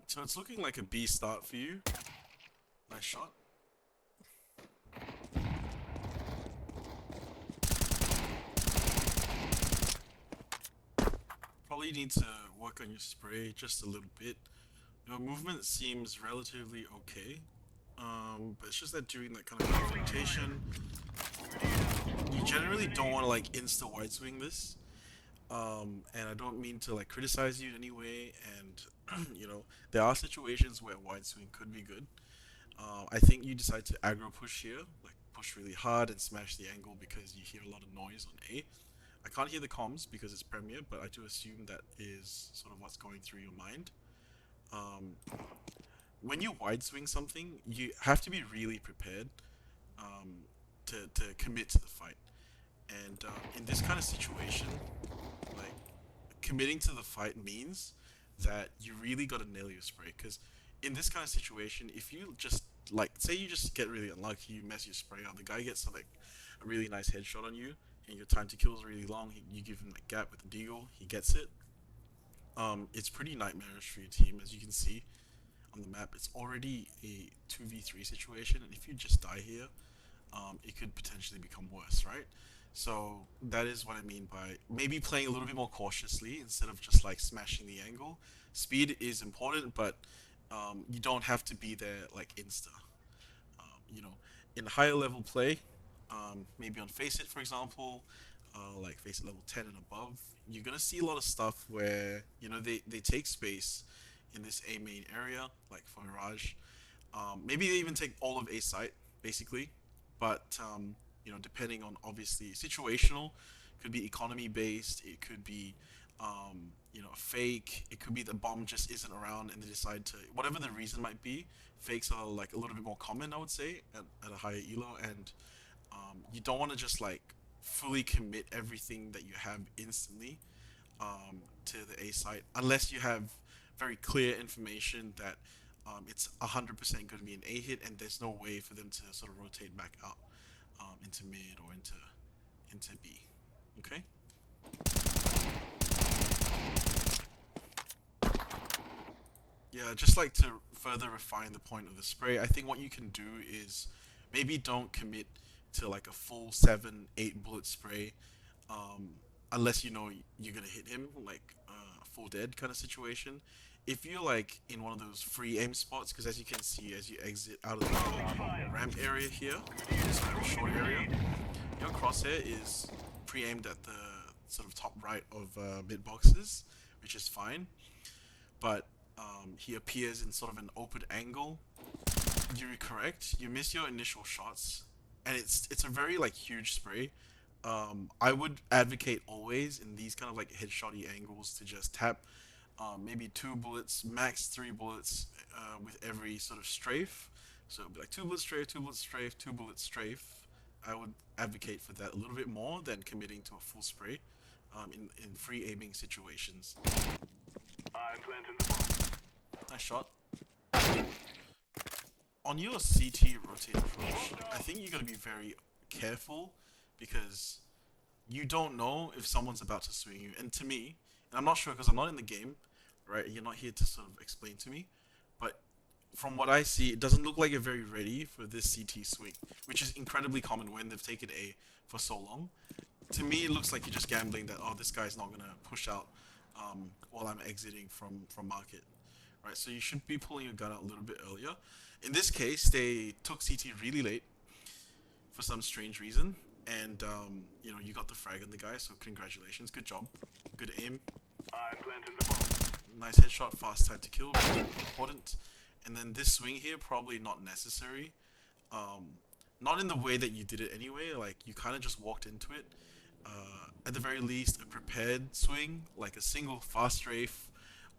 So it's looking like a B start for you. Nice shot. Probably need to work on your spray just a little bit. Your movement seems relatively okay. But it's just that during that kind of confrontation, you generally don't want to like insta wide swing this. And I don't mean to like criticize you in any way. And there are situations where wide swing could be good. I think you decide to aggro push here, like push really hard and smash the angle because you hear a lot of noise on A. I can't hear the comms because it's Premiere, but I do assume that is sort of what's going through your mind. Um, when you wide swing something, you have to be really prepared um, to commit to the fight. And in this kind of situation, like committing to the fight means that you really got to nail your spray. Because in this kind of situation, if you just like say you just get really unlucky, you mess your spray up, the guy gets like a really nice headshot on you, and your time to kill is really long. You give him that gap with the deagle, he gets it. It's pretty nightmarish for your team, as you can see on the map. It's already a 2v3 situation, and if you just die here, it could potentially become worse, right? So that is what I mean by maybe playing a little bit more cautiously instead of just like smashing the angle. Speed is important, but you don't have to be there like insta. You know, in higher level play, maybe on Face It, for example, like Face It level 10 and above, you're gonna see a lot of stuff where they take space in this A main area, like for Mirage. Maybe they even take all of A site, basically. But depending on obviously situational, could be economy based. It could be fake. It could be the bomb just isn't around and they decide to whatever the reason might be. Fakes are like a little bit more common, I would say, at a higher elo, and you don't want to just like fully commit everything that you have instantly to the A site unless you have very clear information that it's 100% going to be an A hit, and there's no way for them to sort of rotate back out into mid or into B. Okay. Yeah, just like to further refine the point of the spray, I think what you can do is maybe don't commit to like a full 7, 8 bullet spray, um, unless you know you're gonna hit him, like full dead kind of situation. If you're like in one of those free aim spots, because as you can see, as you exit out of the ramp area here, this very short area, your crosshair is pre-aimed at the sort of top right of mid boxes, which is fine. But he appears in sort of an open angle. You're correct. You miss your initial shots, and it's a very like huge spray. I would advocate always in these kind of like headshotty angles to just tap maybe 2 bullets, max 3 bullets with every sort of strafe. So it'd be like 2 bullet strafe, 2 bullet strafe, 2 bullet strafe. I would advocate for that a little bit more than committing to a full spray in free aiming situations. Nice shot. On your CT rotate approach, I think you gotta be very careful because you don't know if someone's about to swing you. And to me, and I'm not sure because I'm not in the game, right? You're not here to sort of explain to me, but from what I see, it doesn't look like you're very ready for this CT swing, which is incredibly common when they've taken A for so long. To me, it looks like you're just gambling that this guy's not gonna push out while I'm exiting from market, right? So you should be pulling your gun out a little bit earlier. In this case, they took CT really late for some strange reason, and you got the frag on the guy, so congratulations, good job, good aim, nice headshot, fast time to kill, really important. And then this swing here, probably not necessary, not in the way that you did it anyway. Like you kind of just walked into it. At the very least, a prepared swing, like a single fast strafe,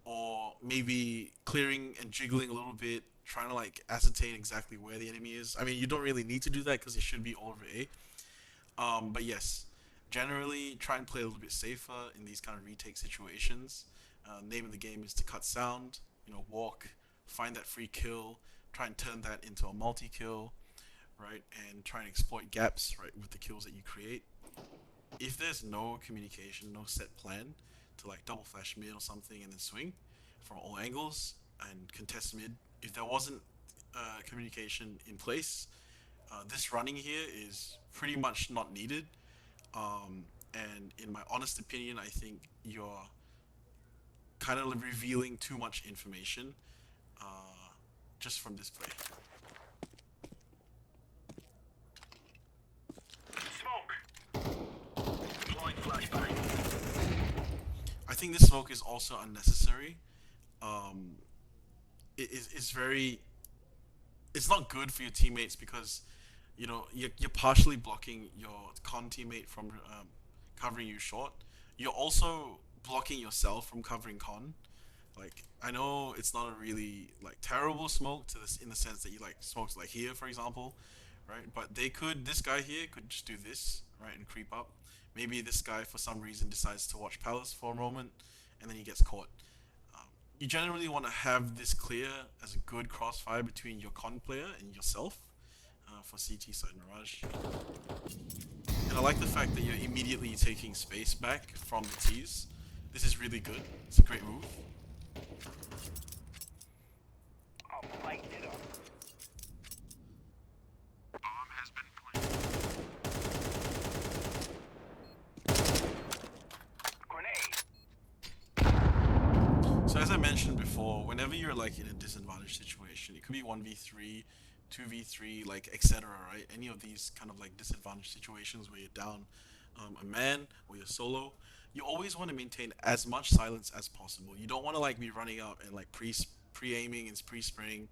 or maybe clearing and jiggling a little bit, trying to like ascertain exactly where the enemy is. I mean, you don't really need to do that because it should be all over A. But yes, generally try and play a little bit safer in these kind of retake situations. Name of the game is to cut sound, walk, find that free kill, try and turn that into a multi-kill, right? And try and exploit gaps, right, with the kills that you create. If there's no communication, no set plan to like double flash mid or something and then swing, from all angles and contest mid. If there wasn't communication in place, this running here is pretty much not needed. And in my honest opinion, I think you're kind of revealing too much information just from this play. I think this smoke is also unnecessary. Um, it's very, it's not good for your teammates because you're partially blocking your con teammate from covering you short. You're also blocking yourself from covering con. Like I know it's not a really like terrible smoke to this in the sense that you like smokes like here for example, right? But this guy here could just do this right and creep up. Maybe this guy for some reason decides to watch Palace for a moment, and then he gets caught. Um, you generally want to have this clear as a good crossfire between your con player and yourself for CT side Mirage. And I like the fact that you're immediately taking space back from the T's. This is really good. It's a great move. So as I mentioned before, whenever you're like in a disadvantaged situation, it could be 1v3, 2v3, like etc. Right? Any of these kind of like disadvantaged situations where you're down a man or you're solo, you always want to maintain as much silence as possible. You don't want to like be running out and like pre aiming and pre spraying,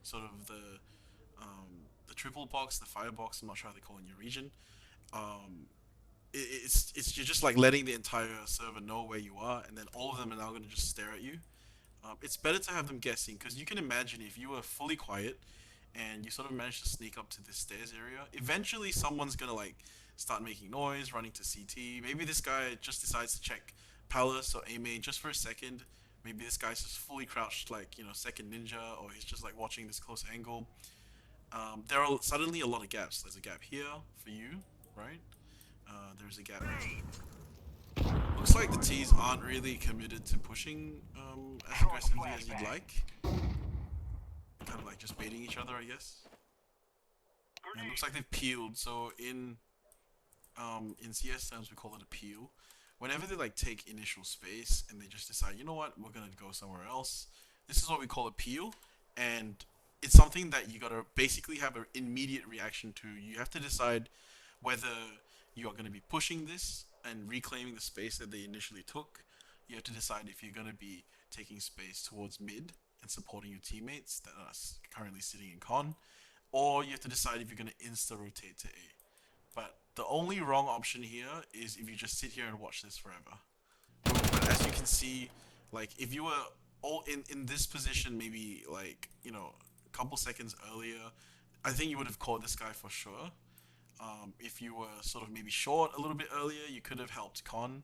sort of the triple box, the firebox. I'm not sure how they call it in your region. Um, it's you're just like letting the entire server know where you are, and then all of them are now going to just stare at you. It's better to have them guessing because you can imagine if you were fully quiet and you sort of manage to sneak up to this stairs area, eventually someone's gonna like start making noise, running to CT. Maybe this guy just decides to check Palace or A main just for a second. Maybe this guy's just fully crouched, like second ninja, or he's just like watching this close angle. There are suddenly a lot of gaps. There's a gap here for you, right? There's a gap. Looks like the T's aren't really committed to pushing as aggressively as you'd like. Kind of like just baiting each other, I guess. And it looks like they've peeled. So in CS terms, we call it a peel. Whenever they like take initial space and they just decide, you know what, we're gonna go somewhere else. This is what we call a peel, and it's something that you gotta basically have an immediate reaction to. You have to decide whether you are gonna be pushing this and reclaiming the space that they initially took. You have to decide if you're gonna be taking space towards mid and supporting your teammates that are currently sitting in con, or you have to decide if you're gonna insta rotate to A. But the only wrong option here is if you just sit here and watch this forever. But as you can see, like if you were all in this position, maybe like a couple seconds earlier, I think you would have caught this guy for sure. If you were sort of maybe short a little bit earlier, you could have helped Con,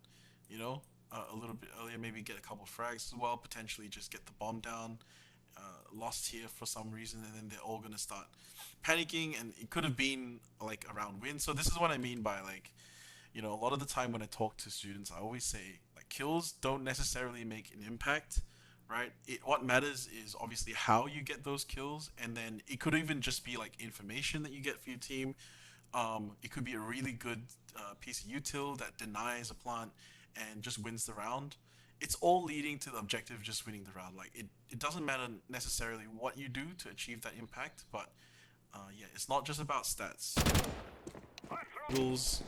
a little bit earlier, maybe get a couple frags as well, potentially just get the bomb down. Lost here for some reason, and then they're all gonna start panicking, and it could have been like around win. So this is what I mean by like, a lot of the time when I talk to students, I always say like kills don't necessarily make an impact, right? What matters is obviously how you get those kills, and then it could even just be like information that you get for your team. It could be a really good piece of util that denies a plant and just wins the round. It's all leading to the objective of just winning the round. Like it doesn't matter necessarily what you do to achieve that impact, but yeah, it's not just about stats. Rules.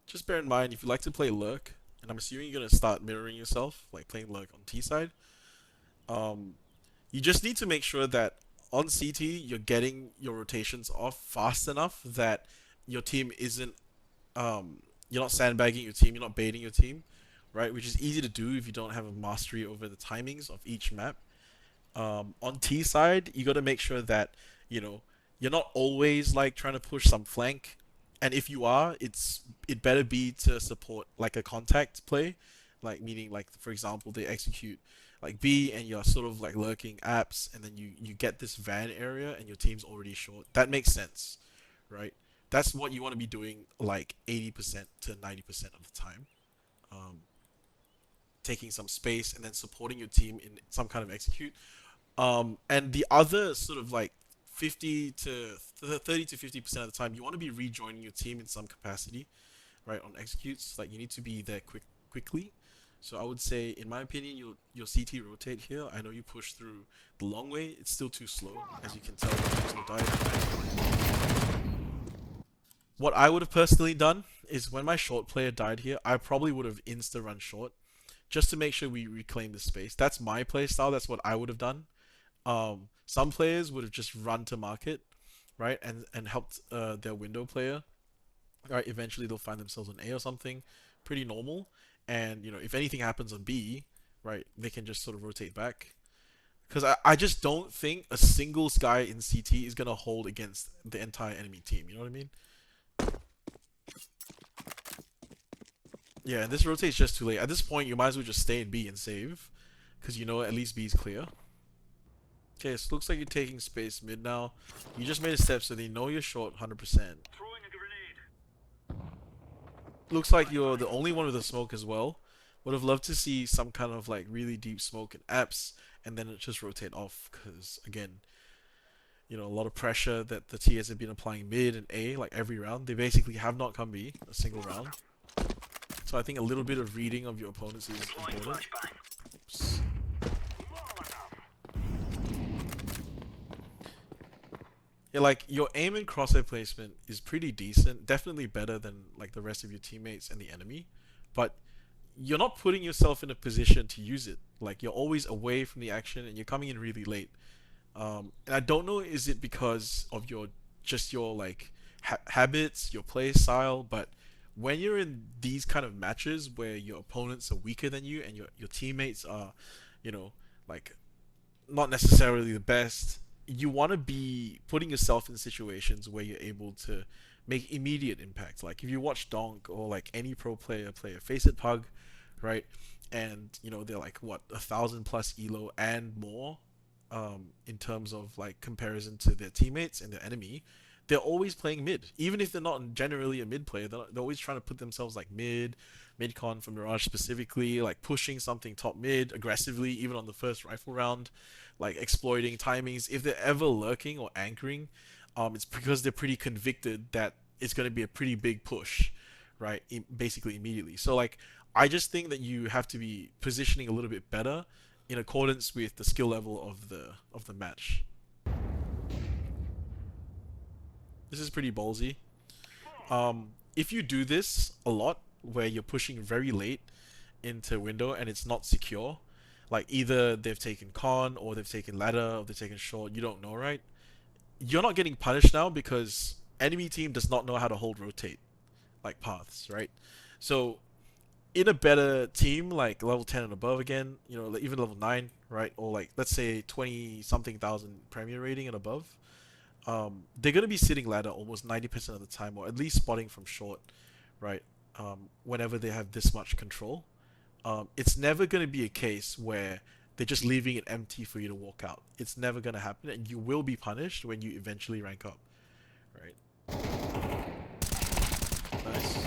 Just bear in mind if you like to play lurk, and I'm assuming you're gonna start mirroring yourself, like playing lurk on T side. Um, you just need to make sure that on CT you're getting your rotations off fast enough that your team isn't you're not sandbagging your team, you're not baiting your team, right? Which is easy to do if you don't have a mastery over the timings of each map. On T side, you got to make sure that you know you're not always like trying to push some flank, and if you are, it better be to support like a contact play, like meaning like for example they execute like B and you're sort of like lurking apps, and then you get this van area and your team's already short. That makes sense, right? That's what you want to be doing like 80% to 90% of the time. Um, Taking some space and then supporting your team in some kind of execute. And the other sort of like 50 to 30 to 50% of the time, you want to be rejoining your team in some capacity, right? On executes, like you need to be there quickly. So I would say, in my opinion, your CT rotate here. I know you push through the long way. It's still too slow, as you can tell. What I would have personally done is when my short player died here, I probably would have insta run short just to make sure we reclaim the space. That's my play style. That's what I would have done. Some players would have just run to market, right, and helped their window player. Right, eventually they'll find themselves on A or something, pretty normal. And if anything happens on B, right, they can just sort of rotate back. Because I just don't think a single Sky in CT is gonna hold against the entire enemy team. You know what I mean? Yeah, and this rotate's just too late. At this point, you might as well just stay in B and save, because at least B is clear. Okay, so it looks like you're taking space mid now. You just made a step, so they know you're short 100%. Looks like you're the only one with a smoke as well. Would have loved to see some kind of like really deep smoke in apps, and then it just rotate off, because again, a lot of pressure that the TS have been applying mid and A like every round. They basically have not come B a single round. So I think a little bit of reading of your opponents is important. Oops. Yeah, like your aim and crosshair placement is pretty decent, definitely better than like the rest of your teammates and the enemy, but you're not putting yourself in a position to use it. Like you're always away from the action and you're coming in really late. And I don't know, is it because of your like habits, your play style, but when you're in these kind of matches where your opponents are weaker than you and your teammates are, you know, like not necessarily the best, you want to be putting yourself in situations where you're able to make immediate impact. Like if you watch Donk or like any pro player play a Face It Pug, right? And they're like what 1,000 plus elo and more, in terms of like comparison to their teammates and their enemy. They're always playing mid, even if they're not generally a mid player. They're always trying to put themselves like mid con for Mirage specifically, like pushing something top mid aggressively, even on the first rifle round, like exploiting timings. If they're ever lurking or anchoring, it's because they're pretty convicted that it's going to be a pretty big push, right? Basically immediately. So like, I just think that you have to be positioning a little bit better in accordance with the skill level of the match. This is pretty ballsy. If you do this a lot, where you're pushing very late into window and it's not secure, like either they've taken con or they've taken ladder or they've taken short, you don't know, right? You're not getting punished now because enemy team does not know how to hold rotate like paths, right? So in a better team like level 10 and above again, like even level 9, right? Or like let's say 20 something thousand premier rating and above, they're going to be sitting ladder almost 90% of the time, or at least spotting from short, right? Whenever they have this much control. It's never going to be a case where they're just leaving it empty for you to walk out. It's never going to happen, and you will be punished when you eventually rank up, right? Nice.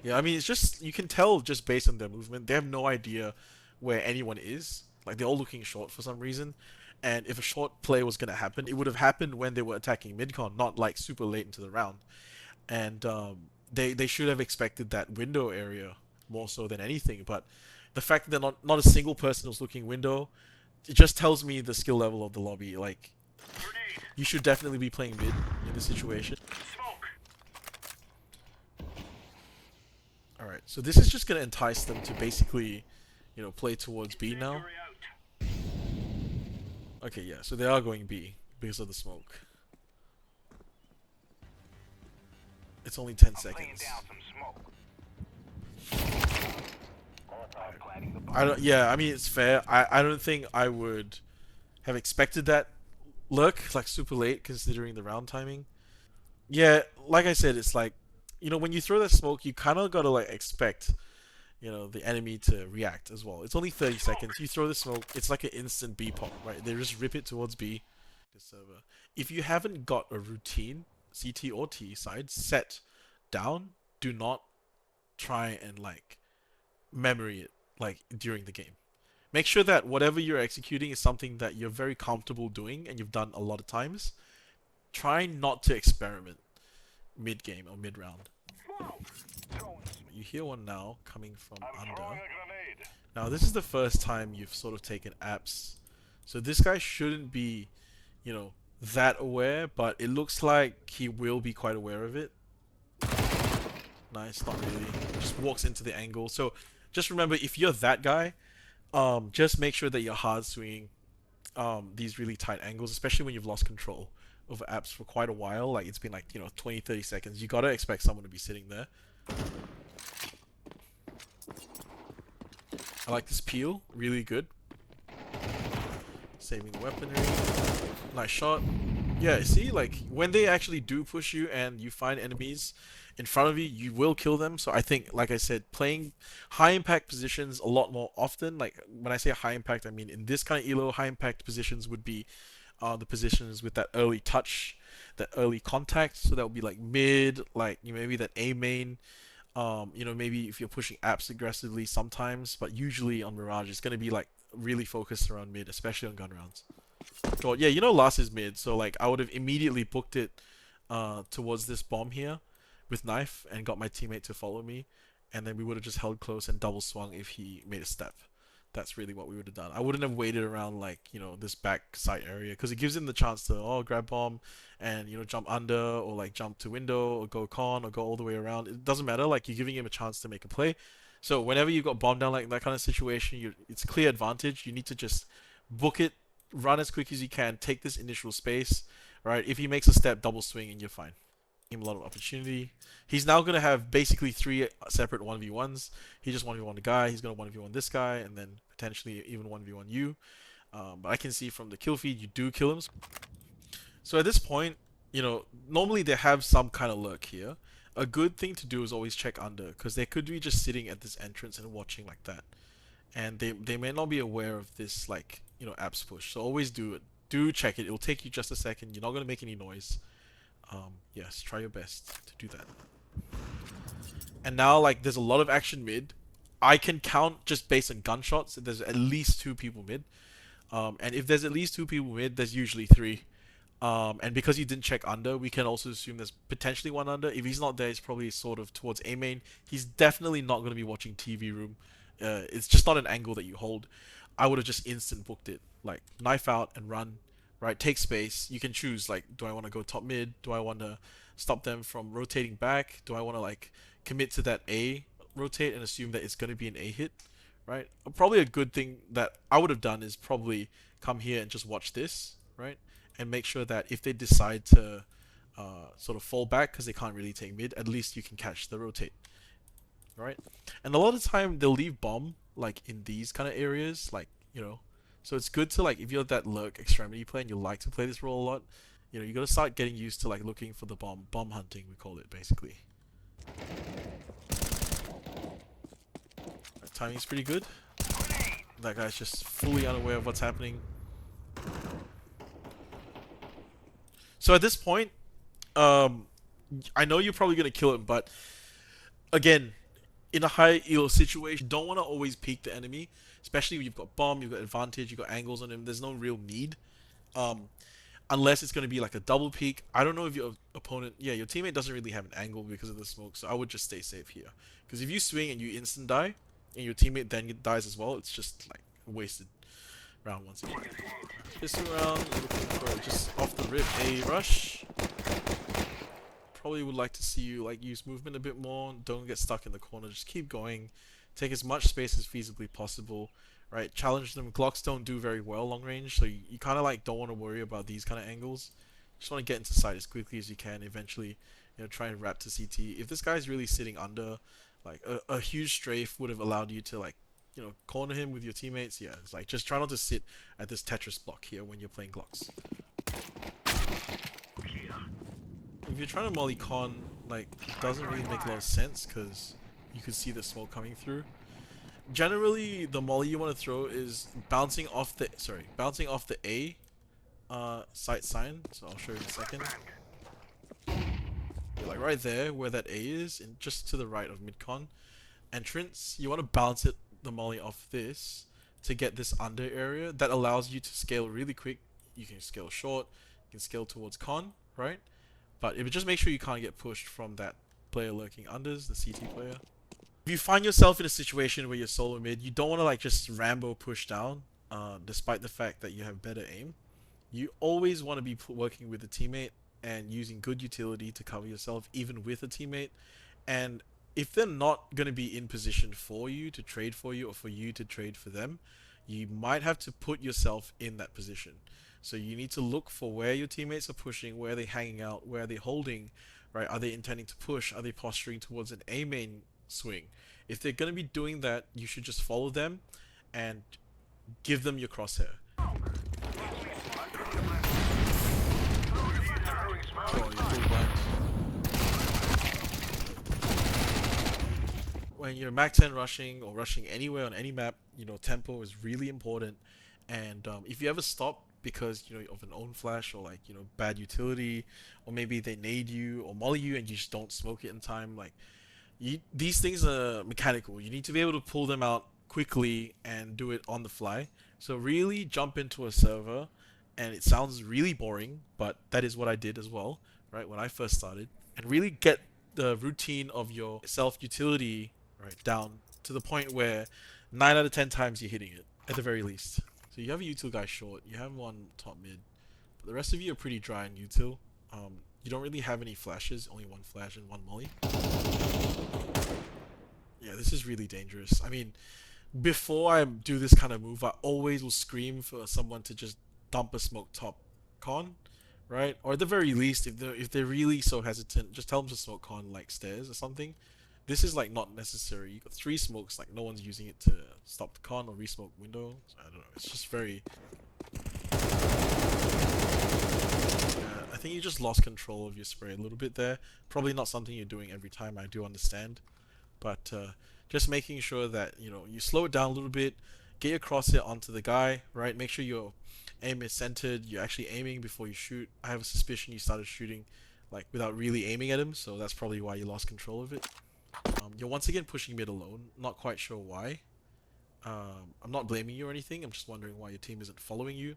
Yeah, I mean, it's just, you can tell just based on their movement, they have no idea where anyone is. Like, they're all looking short for some reason. And if a short play was going to happen, it would have happened when they were attacking midcon, not like super late into the round. And they should have expected that window area more so than anything. But the fact that they're not a single person was looking window, it just tells me the skill level of the lobby. Like, you should definitely be playing mid in this situation. Alright, so this is just going to entice them to basically, play towards B now. Okay, yeah, so they are going B because of the smoke. It's only 10 seconds. Yeah, I mean, it's fair. I don't think I would have expected that look, like super late considering the round timing. Yeah, like I said, it's like, when you throw that smoke, you kind of gotta like expect, the enemy to react as well. It's only 30 seconds. You throw the smoke, it's like an instant B pop, right? They just rip it towards B. The server. If you haven't got a routine CT or T side set down, do not try and like memory it like during the game. Make sure that whatever you're executing is something that you're very comfortable doing and you've done a lot of times. Try not to experiment mid game or mid round. You hear one now coming from under. Now this is the first time you've sort of taken apps, so this guy shouldn't be, you know, that aware, but it looks like he will be quite aware of it. Nice, not really. Just walks into the angle. So just remember, if you're that guy, just make sure that you're hard swinging these really tight angles, especially when you've lost control over apps for quite a while. Like it's been like, you know, 20-30 seconds. You gotta expect someone to be sitting there. I like this peel, really good. Saving the weaponry. Nice shot. Yeah, see, like when they actually do push you and you find enemies in front of you, you will kill them. So I think, like I said, playing high impact positions a lot more often. Like when I say high impact, I mean in this kind of elo, high impact positions would be the positions with that early touch, that early contact. So that would be like mid, like maybe that A main. You know, maybe if you're pushing apps aggressively sometimes, but usually on Mirage, it's going to be like really focused around mid, especially on gun rounds. So yeah, you know, last is mid, so like I would have immediately booked it towards this bomb here with knife and got my teammate to follow me, and then we would have just held close and double swung if he made a step. That's really what we would have done. I wouldn't have waited around like, you know, this back side area, because it gives him the chance to grab bomb and, you know, jump under or like jump to window or go con or go all the way around. It doesn't matter, like you're giving him a chance to make a play. So whenever you've got bomb down like that kind of situation, it's a clear advantage. You need to just book it, run as quick as you can, take this initial space, right? If he makes a step, double swing and you're fine. Give him a lot of opportunity. He's now going to have basically 3 separate 1v1s. He just 1v1 the guy, he's going to 1v1 this guy, and then potentially even 1v1 you. But I can see from the kill feed, you do kill him. So at this point, you know, normally they have some kind of lurk here. A good thing to do is always check under, because they could be just sitting at this entrance and watching like that. And they may not be aware of this, like, you know, apps push. So always do it. Do check it. It'll take you just a second. You're not going to make any noise. Yes, try your best to do that. And now, like, there's a lot of action mid. I can count just based on gunshots. There's at least 2 people mid. And if there's at least 2 people mid, there's usually 3. And because he didn't check under, we can also assume there's potentially 1 under. If he's not there, he's probably sort of towards A main. He's definitely not going to be watching TV room. It's just not an angle that you hold. I would have just instant booked it. Like, knife out and run. Right, take space. You can choose, like, do I want to go top mid? Do I want to stop them from rotating back? Do I want to, like, commit to that A rotate and assume that it's going to be an A hit? Right? Probably a good thing that I would have done is probably come here and just watch this, right? And make sure that if they decide to sort of fall back because they can't really take mid, at least you can catch the rotate, right? And a lot of the time they'll leave bomb, like, in these kind of areas, like, you know. So it's good to, like, if you're that lurk extremity player and you like to play this role a lot, you know, you gotta start getting used to, like, looking for the bomb hunting, we call it, basically. That timing's pretty good. That guy's just fully unaware of what's happening. So at this point, I know you're probably gonna kill him, but again, in a high elo situation, you don't want to always peek the enemy, especially when you've got bomb, you've got advantage, you've got angles on him. There's no real need, unless it's going to be like a double peek. I don't know if your opponent, yeah, your teammate doesn't really have an angle because of the smoke, so I would just stay safe here. Because if you swing and you instant die, and your teammate then dies as well, it's just like a wasted round once again. Pistol round, looking for just off the rip a rush. Probably would like to see you, like, use movement a bit more. Don't get stuck in the corner. Just keep going. Take as much space as feasibly possible. Right? Challenge them. Glocks don't do very well long range, so you kind of, like, don't want to worry about these kind of angles. Just want to get into sight as quickly as you can. Eventually, you know, try and wrap to CT. If this guy's really sitting under, like, a huge strafe would have allowed you to, like, you know, corner him with your teammates. Yeah, it's like, just try not to sit at this Tetris block here when you're playing Glocks. If you're trying to molly con, like, it doesn't really make a lot of sense because you could see the smoke coming through. Generally, the molly you want to throw is bouncing off the A sight sign. So I'll show you in a second. like right there where that A is, and just to the right of midcon entrance. You want to bounce it the molly off this to get this under area that allows you to scale really quick. You can scale short, you can scale towards con, right? But it would just make sure you can't get pushed from that player lurking unders, the CT player. If you find yourself in a situation where you're solo mid, you don't want to like just Rambo push down, despite the fact that you have better aim. You always want to be working with a teammate and using good utility to cover yourself, even with a teammate. And if they're not going to be in position for you to trade for you or for you to trade for them, you might have to put yourself in that position. So you need to look for where your teammates are pushing, where are they hanging out, where are they holding, right? Are they intending to push? Are they posturing towards an A main swing? If they're going to be doing that, you should just follow them and give them your crosshair. Oh, you're full blind. When you're Mac 10 rushing or rushing anywhere on any map, tempo is really important. And if you ever stop because of an own flash or like bad utility, or maybe they nade you or molly you and you just don't smoke it in time, like these things are mechanical. You need to be able to pull them out quickly and do it on the fly. So really jump into a server, and it sounds really boring, but that is what I did as well, right, when I first started, and really get the routine of your self utility right down to the point where 9 out of 10 times you're hitting it at the very least. So you have a util guy short, you have one top mid, but the rest of you are pretty dry in util. You don't really have any flashes, only one flash and one molly. Yeah, this is really dangerous. I mean, before I do this kind of move, I always will scream for someone to just dump a smoke top con, right? Or at the very least, if they're really so hesitant, just tell them to smoke con like stairs or something. This is like not necessary. You got 3 smokes, like no one's using it to stop the con or resmoke window. So, I don't know. It's just very. I think you just lost control of your spray a little bit there. Probably not something you're doing every time. I do understand, but just making sure that you slow it down a little bit, get your crosshair onto the guy, right? Make sure your aim is centered. You're actually aiming before you shoot. I have a suspicion you started shooting like without really aiming at him, so that's probably why you lost control of it. You're once again pushing mid alone. Not quite sure why. I'm not blaming you or anything. I'm just wondering why your team isn't following you.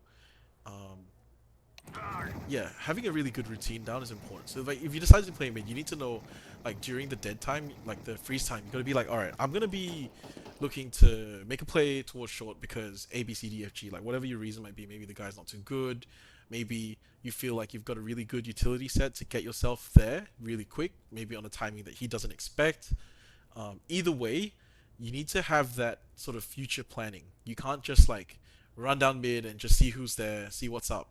Yeah, having a really good routine down is important. So like, if you decide to play mid, you need to know, like during the dead time, like the freeze time, you gotta be like, all right, I'm gonna be looking to make a play towards short because A, B, C, D, F, G, like whatever your reason might be. Maybe the guy's not too good. Maybe you feel like you've got a really good utility set to get yourself there really quick. Maybe on a timing that he doesn't expect. Either way, you need to have that sort of future planning. You can't just like run down mid and just see who's there, see what's up,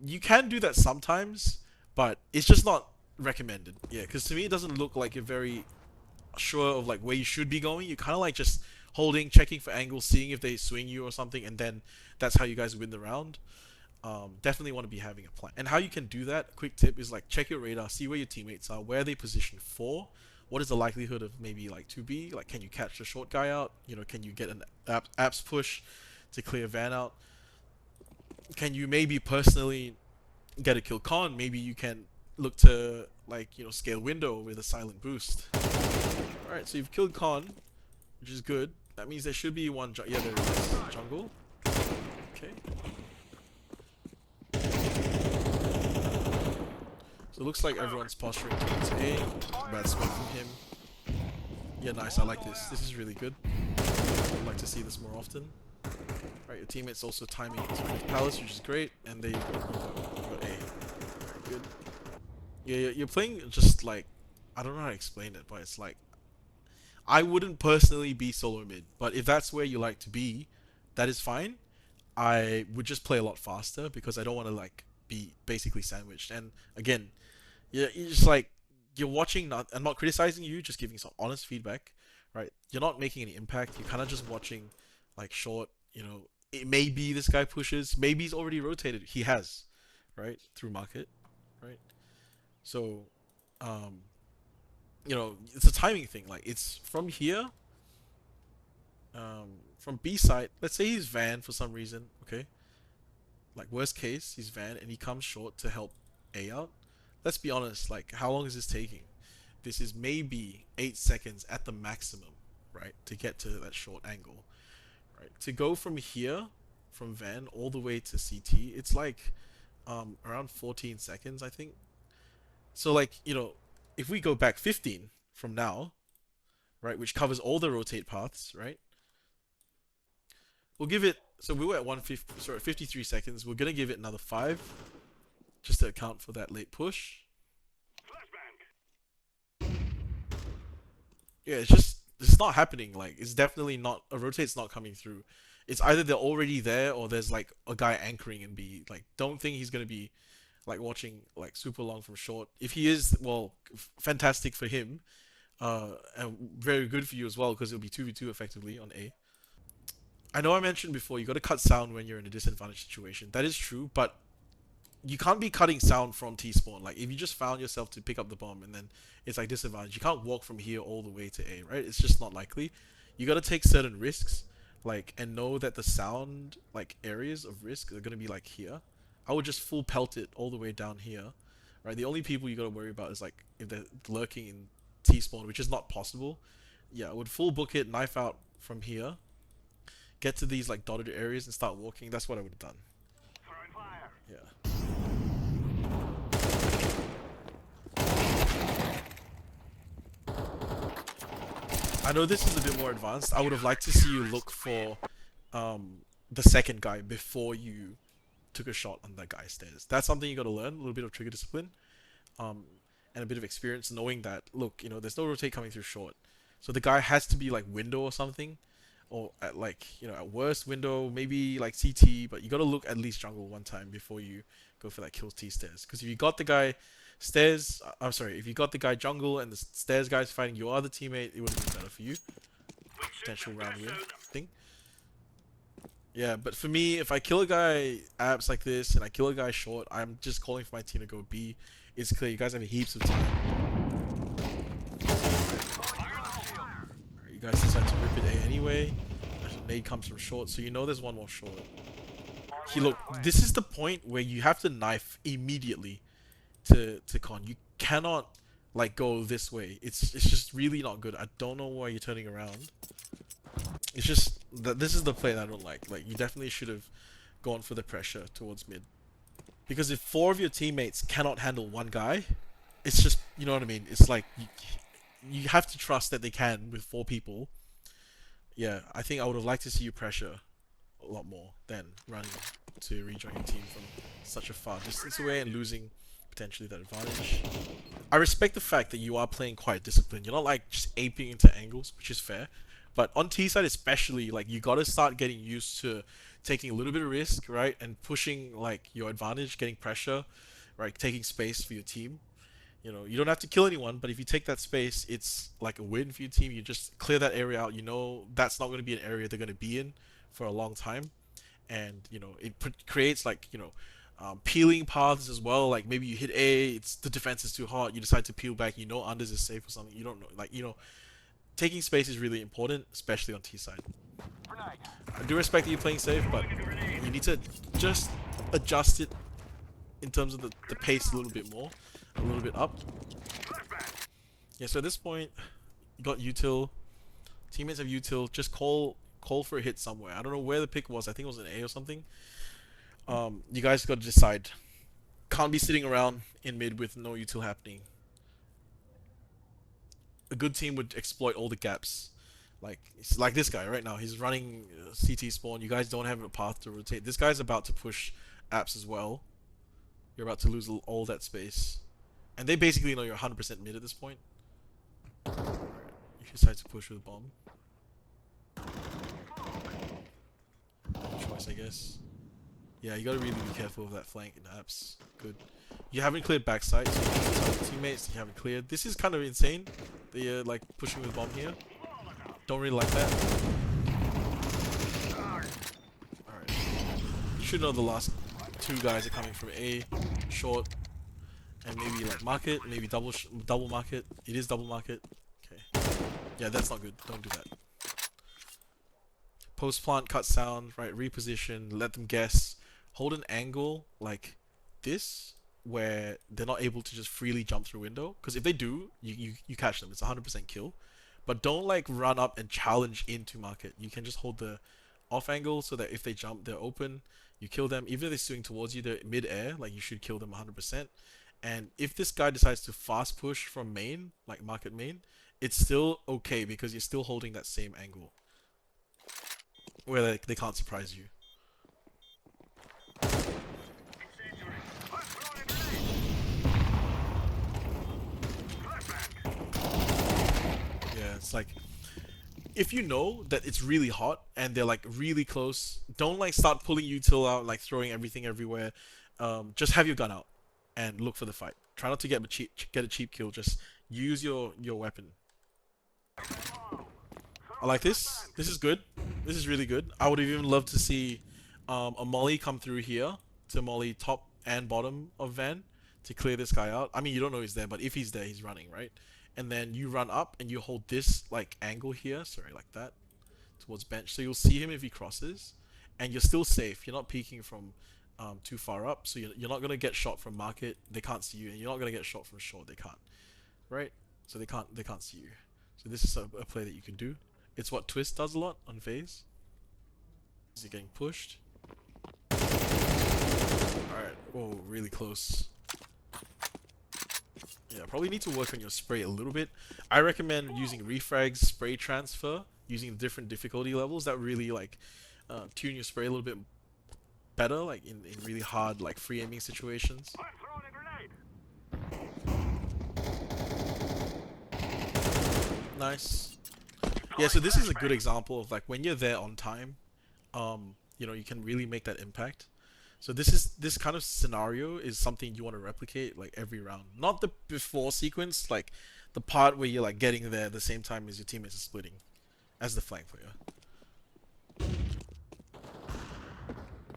you can do that sometimes, but it's just not recommended. Yeah, because to me it doesn't look like you're very sure of like where you should be going. You're kind of like just holding, checking for angles, seeing if they swing you or something, and then that's how you guys win the round. Definitely want to be having a plan. And how you can do that, quick tip, is like check your radar, see where your teammates are, where are they positioned for, what is the likelihood of maybe like 2B, like can you catch the short guy out, can you get an apps push to clear van out, can you maybe personally get a kill con, maybe you can look to like scale window with a silent boost. Alright, so you've killed con, which is good. That means there should be one yeah, there is jungle. Okay. So it looks like everyone's posturing towards A. Bad smoke from him. Yeah, nice, I like this. This is really good. I'd like to see this more often. Right, your teammate's also timing into palace, which is great, and they got A. Very good. Yeah, you're playing just like, I don't know how to explain it, but it's like, I wouldn't personally be solo mid, but if that's where you like to be, that is fine. I would just play a lot faster because I don't want to like be basically sandwiched. And again, you're just like, you're watching, I'm not criticizing you, just giving some honest feedback, right? You're not making any impact. You're kind of just watching like short, it may be this guy pushes, maybe he's already rotated. He has, right? Through market, right? So, it's a timing thing. Like it's from here, from B side. Let's say he's van for some reason. Okay. Like worst case, he's van and he comes short to help A out. let's be honest, like how long is this taking? This is maybe 8 seconds at the maximum, right, to get to that short angle, right? To go from here, from Van all the way to CT, it's like around 14 seconds, I think. So like, if we go back 15 from now, right, which covers all the rotate paths, right? We'll give it, so we were at 150, sorry, 53 seconds. We're gonna give it another 5 just to account for that late push. Yeah, it's not happening. Like, it's definitely not, a rotate's not coming through. It's either they're already there or there's like a guy anchoring and B. Like, don't think he's gonna be like watching like super long from short. If he is, well, fantastic for him. And very good for you as well because it'll be 2v2 effectively on A. I know I mentioned before you got to cut sound when you're in a disadvantaged situation. That is true, but you can't be cutting sound from T-spawn. Like if you just found yourself to pick up the bomb and then it's like disadvantage, you can't walk from here all the way to A, right? It's just not likely. You got to take certain risks, like, and know that the sound like areas of risk are gonna be like here. I would just full pelt it all the way down here, right? The only people you got to worry about is like if they're lurking in T-spawn, which is not possible. Yeah, I would full book it, knife out from here, get to these like dotted areas and start walking. That's what I would have done. Yeah. I know this is a bit more advanced. I would have liked to see you look for the second guy before you took a shot on that guy's stairs. That's something you got to learn. A little bit of trigger discipline, um, and a bit of experience, knowing that look, there's no rotate coming through short, so the guy has to be like window or something, or at like at worst window, maybe like CT. But you got to look at least jungle one time before you go for that kill T stairs. Because if you got the guy stairs, I'm sorry, if you got the guy jungle and the stairs guy's fighting your other teammate, it would have been better for you. Potential round win thing. Yeah, but for me, if I kill a guy apps like this and I kill a guy short, I'm just calling for my team to go B. It's clear you guys have heaps of time. You guys decide to rip it A anyway. Nade comes from short, so you know there's one more short. Look, this is the point where you have to knife immediately to con. You cannot like go this way. It's just really not good. I don't know why you're turning around. It's just that this is the play that I don't like. Like you definitely should have gone for the pressure towards mid. Because if 4 of your teammates cannot handle one guy, it's just, you know what I mean? It's like you have to trust that they can with 4 people. Yeah, I think I would have liked to see you pressure a lot more than running to rejoin your team from such a far distance away and losing potentially that advantage. I respect the fact that you are playing quite disciplined. You're not like just aping into angles, which is fair. But on T side especially, like you gotta start getting used to taking a little bit of risk, right? And pushing like your advantage, getting pressure, right? Taking space for your team. You don't have to kill anyone, but if you take that space, it's like a win for your team. You just clear that area out. That's not going to be an area they're going to be in for a long time. And, it creates like, peeling paths as well. Like maybe you hit A, it's the defense is too hot. You decide to peel back. Unders is safe or something. You don't know. Like, taking space is really important, especially on T side. I do respect that you're playing safe, but you need to just adjust it in terms of the pace a little bit more. A little bit up. Yeah, so at this point, you got util. Teammates have util. Just call for a hit somewhere. I don't know where the pick was. I think it was an A or something. You guys got to decide. Can't be sitting around in mid with no util happening. A good team would exploit all the gaps. It's like this guy right now. He's running CT spawn. You guys don't have a path to rotate. This guy's about to push apps as well. You're about to lose all that space. And they basically know you're 100% mid at this point. You decide to push with a bomb. No choice, I guess. Yeah, you gotta really be careful of that flank in apps. Good. You haven't cleared backside, so you have to tell your teammates you haven't cleared. This is kind of insane. They're like pushing with a bomb here. Don't really like that. Alright. You should know the last 2 guys are coming from A, short. And maybe like market, maybe double market. It is double market. Okay. Yeah, that's not good. Don't do that. Post plant, cut sound, right? Reposition, let them guess. Hold an angle like this. where they're not able to just freely jump through window. Because if they do, you catch them. It's 100% kill. But don't like run up and challenge into market. You can just hold the off angle so that if they jump, they're open. You kill them. Even if they're swinging towards you, they're mid-air. Like you should kill them 100%. And if this guy decides to fast push from main, like market main, it's still okay because you're still holding that same angle where they can't surprise you. Yeah, it's like if you know that it's really hot and they're like really close, don't like start pulling util out, like throwing everything everywhere. Just have your gun out and look for the fight. Try not to get a cheap kill. Just use your weapon. I like this. This is good. This is really good. I would have even loved to see a molly come through here to molly top and bottom of van to clear this guy out. I mean, you don't know he's there, but if he's there, he's running, right? And then you run up and you hold this like angle here, sorry, like that, towards bench. So you'll see him if he crosses, and you're still safe. You're not peeking from too far up, so you're not gonna get shot from market. They can't see you, and you're not gonna get shot from short. They can't, right? So they can't see you. So this is a play that you can do. It's what Twist does a lot on phase. Is he getting pushed? Alright, whoa, really close. Yeah, probably need to work on your spray a little bit. I recommend using refrags, spray transfer, using different difficulty levels. That really like tune your spray a little bit better, like in really hard like free aiming situations. Nice. Yeah, so this is a good example of like when you're there on time, you know, you can really make that impact. So this kind of scenario is something you want to replicate like every round. Not the before sequence, like the part where you're like getting there at the same time as your teammates are splitting as the flank player.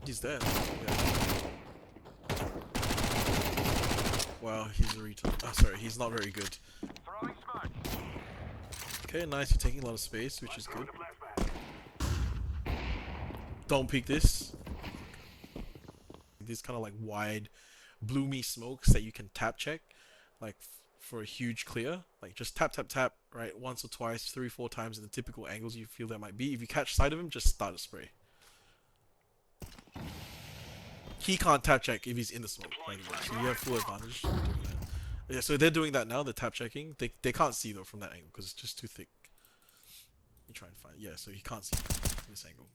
He's dead. Yeah. Wow, he's a retard. Oh, sorry, he's not very good. Okay, nice. You're taking a lot of space, which is good. Don't peek this. These kind of like wide, bloomy smokes that you can tap check, like for a huge clear. Like just tap, tap, tap, right? Once or twice, 3, 4 times in the typical angles you feel there might be. If you catch sight of him, just start a spray. He can't tap check if he's in the smoke, by the way, so you have full advantage doing that. Yeah, so they're doing that now. They're tap checking. They can't see though from that angle because it's just too thick. You try and find. Yeah, so he can't see from this angle.